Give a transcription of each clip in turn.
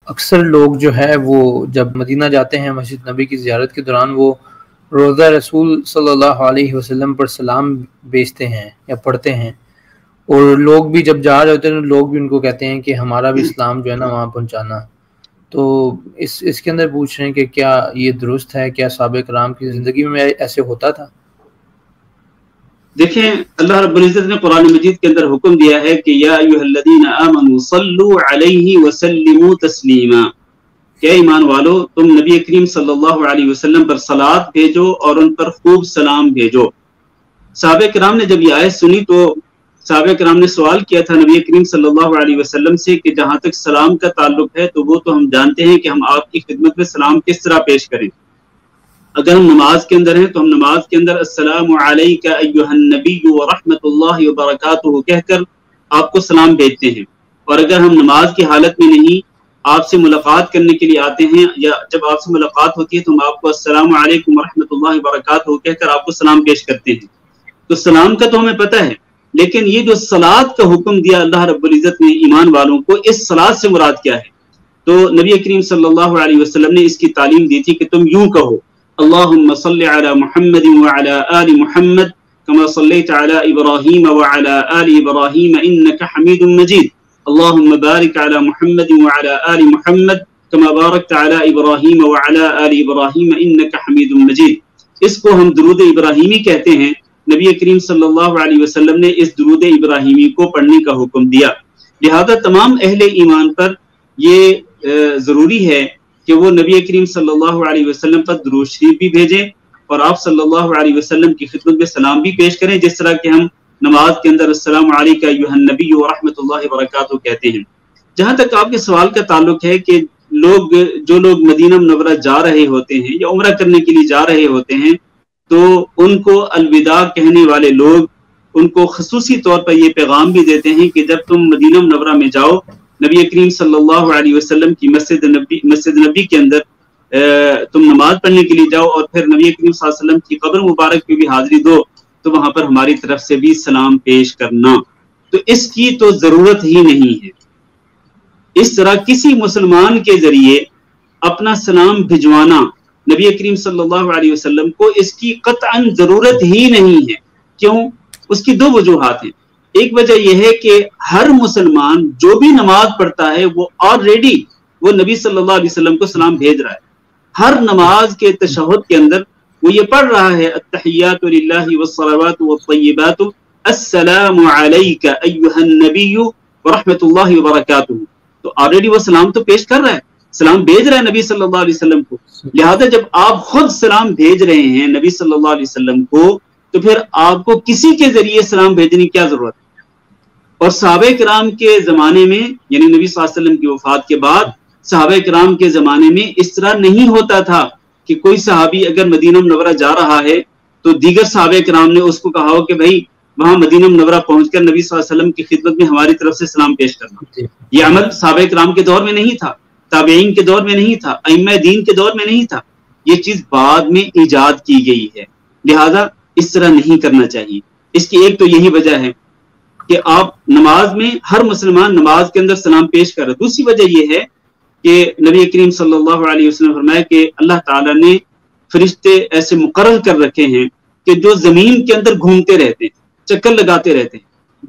اکثر لوگ جو ہے وہ جب مدینہ جاتے ہیں مسجد نبی کی زیارت کے دوران وہ روضہ رسول صلی اللہ علیہ وسلم پر سلام بیچتے ہیں یا پڑھتے ہیں، اور لوگ بھی جب جا رہے ہوتے ہیں لوگ بھی ان کو کہتے ہیں کہ ہمارا بھی اسلام جو ہے نا وہاں پہنچانا. تو اس کے اندر پوچھ رہے ہیں کہ کیا یہ درست ہے، کیا صحابہ کرام کی زندگی میں ایسے ہوتا تھا؟ دیکھیں اللہ رب العزت نے قرآن مجید کے اندر حکم دیا ہے کہ یا ایھا الذین آمنوا صلوا علیہ وسلموا تسلیما، کہ ایمان والو تم نبی کریم صلی اللہ علیہ وسلم پر صلوات بھیجو اور ان پر خوب سلام بھیجو. صحابہ کرام نے جب یہ آیت سنی تو صحابہ کرام نے سوال کیا تھا نبی کریم صلی اللہ علیہ وسلم سے کہ جہاں تک سلام کا تعلق ہے تو وہ تو ہم جانتے ہیں کہ ہم آپ کی خدمت میں سلام کس طرح پیش کریں. اگر ہم نماز کے اندر ہیں تو ہم نماز کے اندر السلام علیک ایھا النبی ورحمۃ اللہ وبرکاتہ کہہ کر آپ کو سلام بھیجتے ہیں، اور اگر ہم نماز کی حالت میں نہیں آپ سے ملاقات کرنے کے لیے آتے ہیں یا جب آپ سے ملاقات ہوتی ہے تو ہم آپ کو السلام علیکم ورحمۃ اللہ وبرکاتہ کہہ کر آپ کو سلام پیش کرتے ہیں. تو سلام کا تو ہمیں پتہ ہے، لیکن یہ جو صلاۃ کا حکم دیا اللہ رب العزت نے ایمان والوں کو، اس صلاۃ سے مراد کیا ہے؟ تو نبی کریم صلی اللہ علیہ وسلم نے اس کی تعلیم دی تھی کہ تم یوں کہو اللہم صل علی محمد وعلی آل محمد کما صلیت علی ابراہیم وعلی آل ابراہیم انک حمید مجید، اللہم بارک علی محمد وعلی آل محمد کما بارکت علی ابراہیم وعلی آل ابراہیم انک حمید مجید. اس کو ہم درود ابراہیمی کہتے ہیں. نبی کریم صلی اللہ علیہ وسلم نے اس درود ابراہیمی کو پڑھنے کا حکم دیا. لہذا تمام اہل ایمان پر یہ ضروری ہے کہ وہ نبی کریم صلی اللہ علیہ وسلم پر درود شریف بھی بھیجیں اور آپ صلی اللہ علیہ وسلم کی خدمت میں سلام بھی پیش کریں، جس طرح کہ ہم نماز کے اندر السلام علیک ایھا النبی ورحمۃ اللہ وبرکاتہ کہتے ہیں. جہاں تک آپ کے سوال کا تعلق ہے کہ جو لوگ مدینہ منورہ جا رہے ہوتے ہیں یا عمرہ کرنے کے لیے جا رہے ہوتے ہیں تو ان کو الوداع کہنے والے لوگ ان کو خصوصی طور پر یہ پیغام بھی دیتے ہیں کہ جب تم مدینہ منورہ میں جاؤ، نبی کریم صلی اللہ علیہ وسلم کی مسجد نبی کے اندر تم نماز پڑھنے کے لیے جاؤ اور پھر نبی کریم صلی اللہ علیہ وسلم کی قبر مبارک پہ بھی حاضری دو، تو وہاں پر ہماری طرف سے بھی سلام پیش کرنا. تو اس کی تو ضرورت ہی نہیں ہے. اس طرح کسی مسلمان کے ذریعے اپنا سلام بھجوانا نبی کریم صلی اللہ علیہ وسلم کو اس کی قطعاً ضرورت ہی نہیں ہے. کیوں؟ اس کی دو وجوہات ہیں. ایک وجہ یہ ہے کہ ہر مسلمان جو بھی نماز پڑھتا ہے وہ آلریڈی وہ نبی صلی اللہ علیہ وسلم کو سلام بھیج رہا ہے. ہر نماز کے تشہد کے اندر وہ یہ پڑھ رہا ہے التحیات للہ والصلوات والطیبات السلام علیک ایھا النبی ورحمۃ اللہ وبرکاتہ. تو آلریڈی وہ سلام تو پیش کر رہا ہے، سلام بھیج رہا ہے نبی صلی اللہ علیہ وسلم کو. لہذا جب آپ خود سلام بھیج رہے ہیں نبی صلی اللہ علیہ وسلم کو تو پھر آپ کو کسی کے ذریعے سلام بھیجنے کی کیا ضرورت ہے؟ اور صحابہ کرام کے زمانے میں یعنی نبی صلی اللہ علیہ وسلم کی وفات کے بعد صحابہ کرام کے زمانے میں اس طرح نہیں ہوتا تھا کہ کوئی صحابی اگر مدینہ منورہ جا رہا ہے تو دیگر صحابہ کرام نے اس کو کہا ہو کہ بھائی وہاں مدینہ منورہ پہنچ کر نبی صلی اللہ علیہ وسلم کی خدمت میں ہماری طرف سے سلام پیش کرنا. یہ عمل صحابہ کرام کے دور میں نہیں تھا، تابعین کے دور میں نہیں تھا، ائمہ دین کے دور میں نہیں تھا. یہ چیز بعد میں ایجاد کی گئی ہے. لہذا اس طرح نہیں کرنا چاہیے. اس کی ایک تو یہی وجہ ہے کہ آپ نماز میں ہر مسلمان نماز کے اندر سلام پیش کر رہے. دوسری وجہ یہ ہے کہ نبی کریم صلی اللہ علیہ وسلم فرمایا کہ اللہ تعالیٰ نے فرشتے ایسے مقرر کر رکھے ہیں کہ جو زمین کے اندر گھومتے رہتے ہیں، چکر لگاتے رہتے ہیں.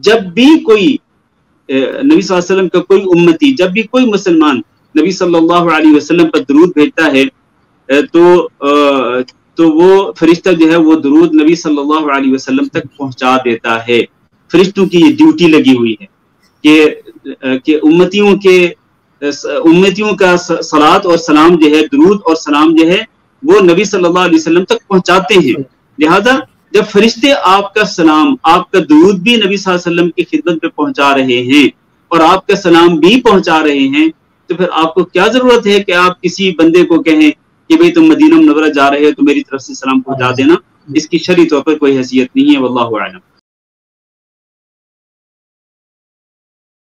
جب بھی کوئی نبی صلی اللہ علیہ وسلم کا کوئی امتی، جب بھی کوئی مسلمان نبی صلی اللہ علیہ وسلم پر درود بھیجتا ہے تو وہ فرشتہ جو ہے وہ درود نبی صلی اللہ علیہ وسلم تک پہنچا دیتا ہے. فرشتوں کی یہ ڈیوٹی لگی ہوئی ہے کہ امتیوں کا صلات اور سلام جو ہے، درود اور سلام جو ہے وہ نبی صلی اللہ علیہ وسلم تک پہنچاتے ہیں. لہذا جب فرشتے آپ کا سلام، آپ کا درود بھی نبی صلی اللہ علیہ وسلم کی خدمت پہ پہنچا رہے ہیں اور آپ کا سلام بھی پہنچا رہے ہیں تو پھر آپ کو کیا ضرورت ہے کہ آپ کسی بندے کو کہیں کہ بھئی تم مدینہ منورہ جا رہے ہو تو میری طرف سے سلام پہنچا دینا. اس کی شرعی طور پر کوئی حیثیت نہیں ہے. واللہ اعلم.